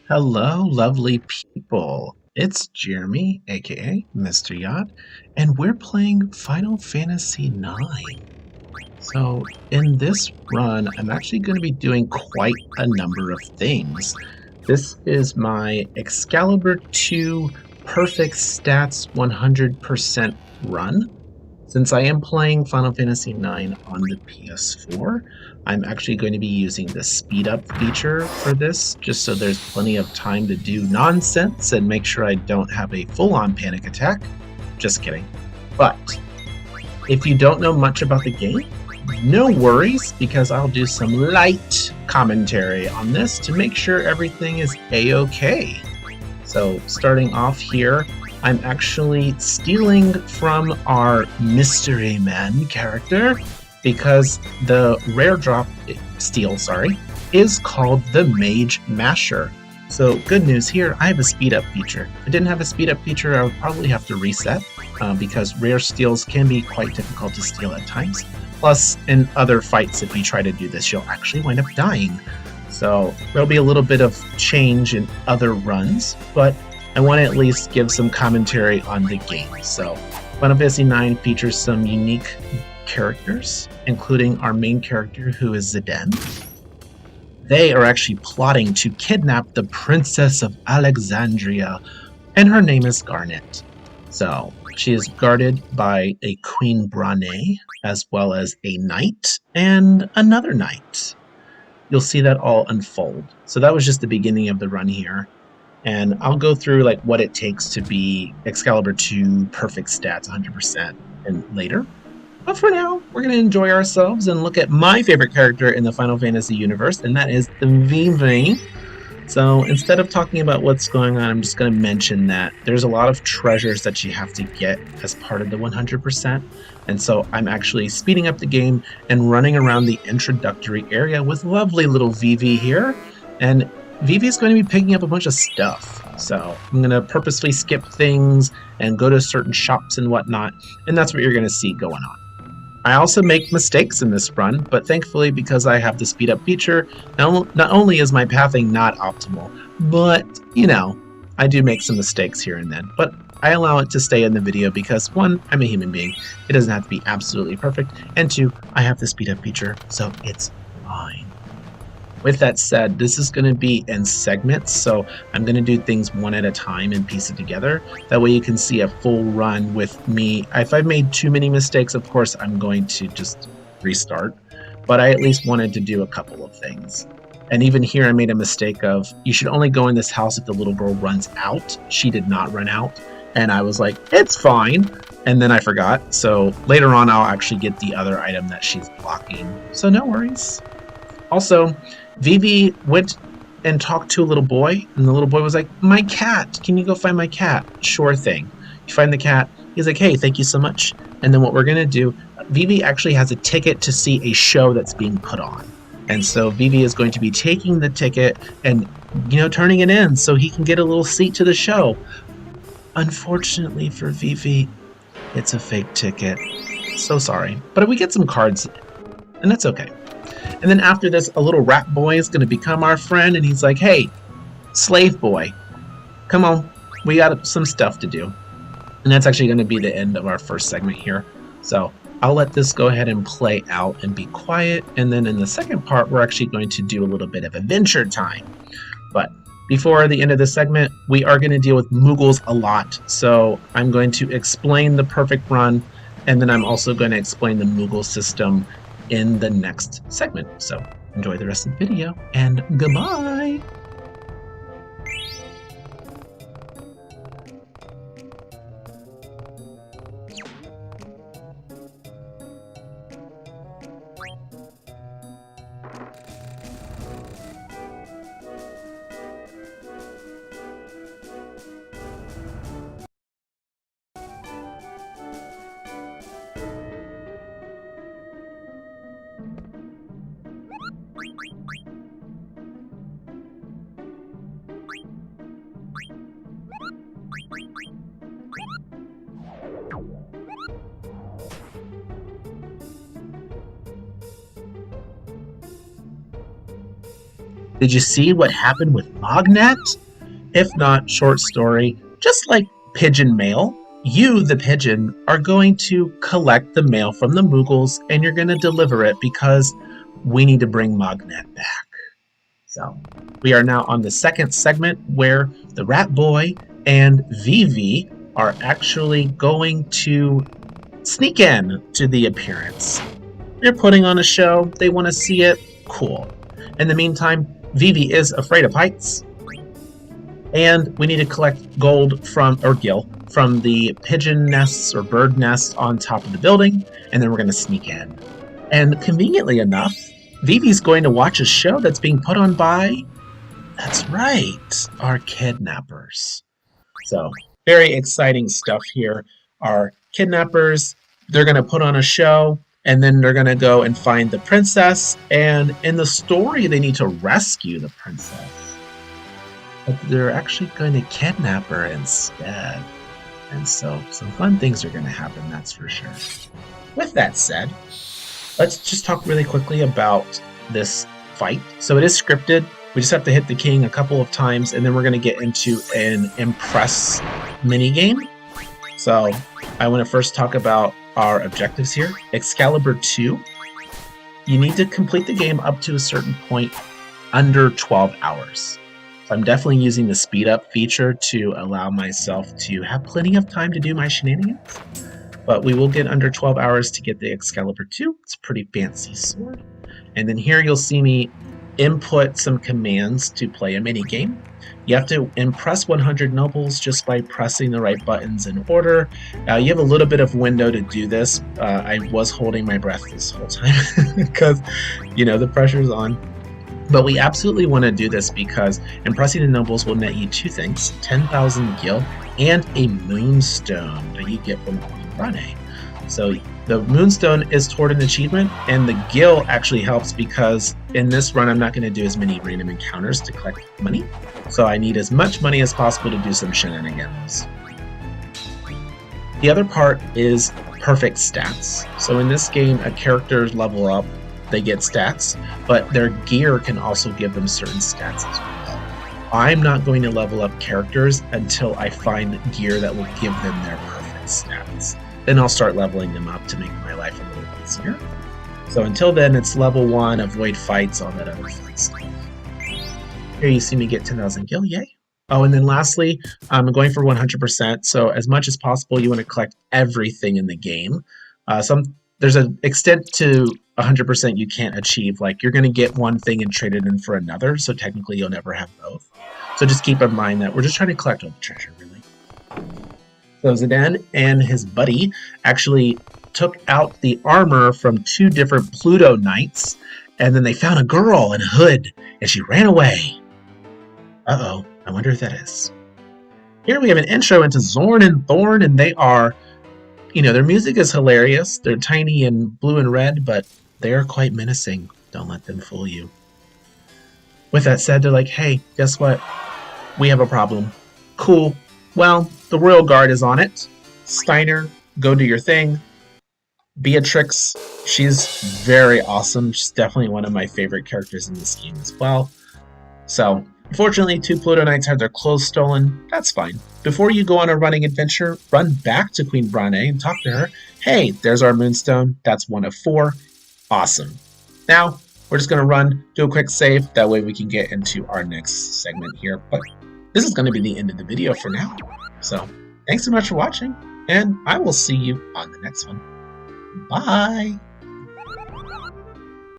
Hello, lovely people. It's Jeremy, aka Mr. Yacht, and we're playing Final Fantasy IX. So, in this run, I'm actually going to be doing quite a number of things. This is my Excalibur 2 Perfect Stats 100% run. Since I am playing Final Fantasy IX on the PS4, I'm actually going to be using the speed up feature for this, just so there's plenty of time to do nonsense and make sure I don't have a full on panic attack. Just kidding. But if you don't know much about the game, no worries, because I'll do some light commentary on this to make sure everything is a-okay. So, starting off here, I'm actually stealing from our Mystery Man character because the rare drop steal, is called the Mage Masher. So, good news here, I have a speed up feature. If I didn't have a speed up feature, I would probably have to reset because rare steals can be quite difficult to steal at times. Plus, in other fights, if you try to do this, you'll actually wind up dying. So there'll be a little bit of change in other runs, but I want to at least give some commentary on the game. So Final Fantasy IX features some unique characters, including our main character, who is Zidane. They are actually plotting to kidnap the Princess of Alexandria, and her name is Garnet. So she is guarded by a Queen Brane, as well as a knight and another knight. You'll see that all unfold. So that was just the beginning of the run here. And I'll go through like what it takes to be Excalibur 2 perfect stats 100% and later. But for now, we're going to enjoy ourselves and look at my favorite character in the Final Fantasy universe, and that is the Vivi. So instead of talking about what's going on, I'm just going to mention that there's a lot of treasures that you have to get as part of the 100%. And so I'm actually speeding up the game and running around the introductory area with lovely little Vivi here. And Vivi is going to be picking up a bunch of stuff. So I'm going to purposely skip things and go to certain shops and whatnot. And that's what you're going to see going on. I also make mistakes in this run, but thankfully, because I have the speed up feature, not only is my pathing not optimal, but, I do make some mistakes here and then. But I allow it to stay in the video because, one, I'm a human being. It doesn't have to be absolutely perfect. And two, I have the speed up feature, so it's fine. With that said, this is going to be in segments, so I'm going to do things one at a time and piece it together. That way you can see a full run with me. If I've made too many mistakes, of course, I'm going to just restart. But I at least wanted to do a couple of things. And even here I made a mistake of, you should only go in this house if the little girl runs out. She did not run out. And I was like, it's fine. And then I forgot. So later on, I'll actually get the other item that she's blocking. So no worries. Also, Vivi went and talked to a little boy, and the little boy was like, my cat, can you go find my cat? Sure thing. You find the cat, he's like, hey, thank you so much. And then what we're going to do, Vivi actually has a ticket to see a show that's being put on. And so Vivi is going to be taking the ticket and, turning it in so he can get a little seat to the show. Unfortunately for Vivi, it's a fake ticket. So sorry. But we get some cards, and that's okay. And then after this, a little rat boy is going to become our friend, and he's like, hey, slave boy, come on, we got some stuff to do. And that's actually going to be the end of our first segment here. So I'll let this go ahead and play out and be quiet. And then in the second part, we're actually going to do a little bit of adventure time. But before the end of the segment, we are going to deal with Moogles a lot. So I'm going to explain the perfect run, and then I'm also going to explain the Moogle system in the next segment. So enjoy the rest of the video, and goodbye! Did you see what happened with Mognet? If not, short story, just like pigeon mail, you, the pigeon, are going to collect the mail from the Moogles and you're going to deliver it because we need to bring Mognet back. So, we are now on the second segment where the Rat Boy and Vivi are actually going to sneak in to the appearance. They're putting on a show, they want to see it, cool. In the meantime, Vivi is afraid of heights, and we need to collect gold from, or gil, from the pigeon nests or bird nests on top of the building, and then we're going to sneak in. And conveniently enough, Vivi's going to watch a show that's being put on by, that's right, our kidnappers. So, very exciting stuff here. Our kidnappers, they're going to put on a show, and then they're going to go and find the princess, and in the story, they need to rescue the princess. But they're actually going to kidnap her instead. And so some fun things are going to happen, that's for sure. With that said, let's just talk really quickly about this fight. So it is scripted. We just have to hit the king a couple of times, and then we're going to get into an impress minigame. So I want to first talk about our objectives here. Excalibur 2. You need to complete the game up to a certain point under 12 hours. So I'm definitely using the speed up feature to allow myself to have plenty of time to do my shenanigans. But we will get under 12 hours to get the Excalibur 2. It's a pretty fancy sword. And then here you'll see me input some commands to play a mini game. You have to impress 100 nobles just by pressing the right buttons in order. You have a little bit of window to do this. I was holding my breath this whole time because, the pressure's on. But we absolutely want to do this because impressing the nobles will net you two things, 10,000 gil and a moonstone that you get from Queen Brane. So the moonstone is toward an achievement, and the gil actually helps because in this run I'm not going to do as many random encounters to collect money. So I need as much money as possible to do some shenanigans. The other part is perfect stats. So in this game, a character's level up, they get stats, but their gear can also give them certain stats as well. I'm not going to level up characters until I find gear that will give them their perfect stats. Then I'll start leveling them up to make my life a little easier. So until then, it's level 1, avoid fights, all that other fun stuff. Here you see me get 10,000 gil, yay. Oh, and then lastly, I'm going for 100%. So as much as possible, you want to collect everything in the game. There's an extent to 100% you can't achieve. Like, you're going to get one thing and trade it in for another, so technically you'll never have both. So just keep in mind that we're just trying to collect all the treasure, really. So Zidane and his buddy actually took out the armor from 2 different Pluto Knights, and then they found a girl in a hood, and she ran away. Uh-oh, I wonder who that is. Here we have an intro into Zorn and Thorn, and they are, their music is hilarious. They're tiny and blue and red, but they are quite menacing. Don't let them fool you. With that said, they're like, hey, guess what? We have a problem. Cool. Well, the Royal Guard is on it. Steiner, go do your thing. Beatrix, she's very awesome. She's definitely one of my favorite characters in this game as well. So, unfortunately, 2 Pluto Knights had their clothes stolen. That's fine. Before you go on a running adventure, run back to Queen Brane and talk to her. Hey, there's our moonstone. That's 1 of 4. Awesome. Now, we're just going to run, do a quick save. That way we can get into our next segment here. But this is going to be the end of the video for now. So, thanks so much for watching, and I will see you on the next one. Bye!